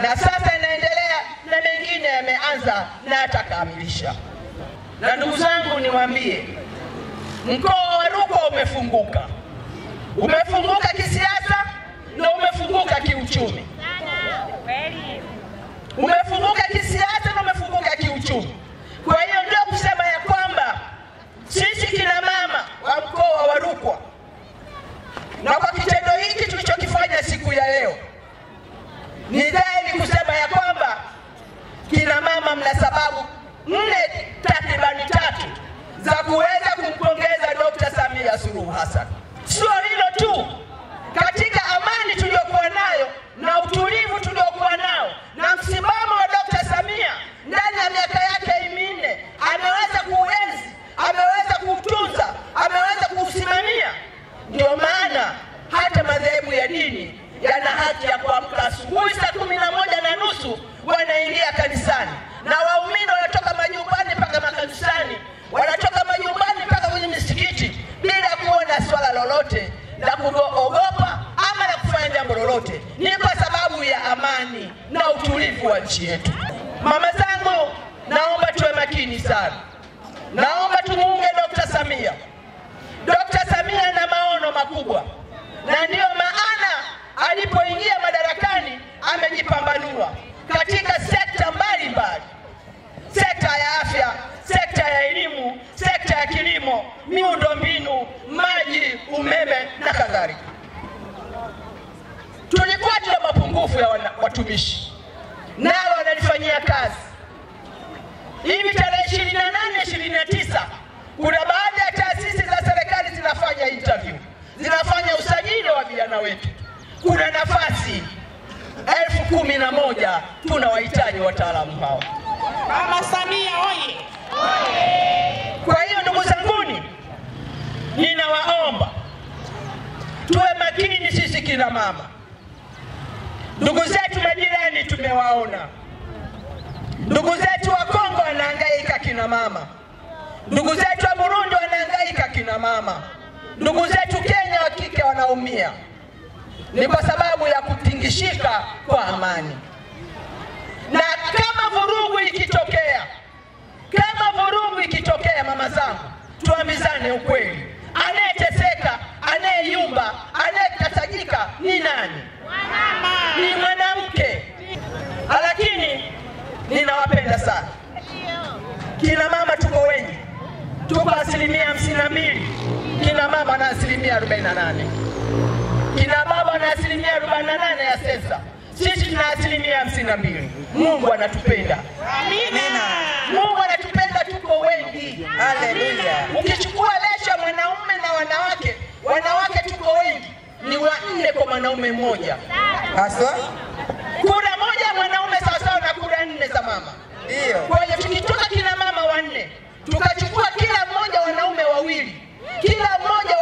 na sasa inaendelea na mengine yameanza na atakamilisha. Na ndugu zangu niwaambie, mkoa wa Rukwa umefunguka. Umefunguka kisiasa na umefunguka kiuchumi. Umefunguka kisiasa na umefunguka kiuchumi. Kwa hiyo ndio kusema ya kwamba sisi kina mama wa mkoa wa Rukwa, na kwa kitendo hiki tulichokifanya siku ya leo, ni dhahiri kusema ya kwamba kina mama mna sababu takribani tatu za kuweza kumpongeza Dr. Samia Suluhu Hassan. Sio hilo tu, katika amani tuliyokuwa nayo na utulivu tuliokuwa nao na msimamo wa Dr. Samia ndani ya miaka yake minne, ameweza kuenzi, ameweza kutunza, ameweza kusimamia. Ndio maana hata madhehebu ya dini yana haki ya kuamka asubuhi saa 11:30 wanaingia kanisani, na waumini wanatoka majumbani mpaka makanisani, wanatoka majumbani mpaka kwenye misikiti bila kuona swala lolote la kuogopa ama la kufanya jambo lolote. Ni kwa sababu ya amani na utulivu wa nchi yetu. Mama zangu, naomba tuwe makini sana. Naomba tumuunge Dr. Samia. Dr. Samia ana maono makubwa, na ndio maana alipoingia madarakani amejipambanua katika sekta mbalimbali: sekta ya afya, sekta ya elimu, sekta ya kilimo, miundombinu, maji, umeme na kadhalika. Tulikuwa tuna mapungufu ya watumishi, nao wanalifanyia kazi. Hivi tarehe 28, 29 kuna baadhi ya taasisi za serikali zinafanya interview, zinafanya usajili wa vijana wetu. Kuna nafasi 11,000 tunawahitaji wataalamu hao. Mama Samia oye! Kwa hiyo ndugu zanguni, ninawaomba tuwe makini sisi kina mama. Ndugu zetu majirani tumewaona. Ndugu zetu wa Kongo wanahangaika kina mama. Ndugu zetu wa Burundi wanahangaika kina mama. Ndugu zetu Kenya wa kike wanaumia. Ni kwa sababu ya kutingishika kwa amani. Na kama vurugu ikitokea, mama zangu, tuambizane ukweli. Anayeteseka, anayeyumba, anayekatajika ni nani? Ni mwanamke. Lakini ninawapenda sana kina mama. Tuko wengi, tuko 52%. Kina mama na 48%. Kina baba na 48% ya sensa. Sisi tuna 52%. Mungu anatupenda. Amina. Mungu anatupenda, tuko wengi. Haleluya. Ukichukua lesha mwanaume na wanawake tuko wengi, ni 4 kwa mwanaume mmoja. Haswa kura moja mwanaume sawa na kura 4 za mama. Ndio. Kwa hiyo tukitoka kina mama 4, tukachukua kila mmoja wanaume 2, kila mmoja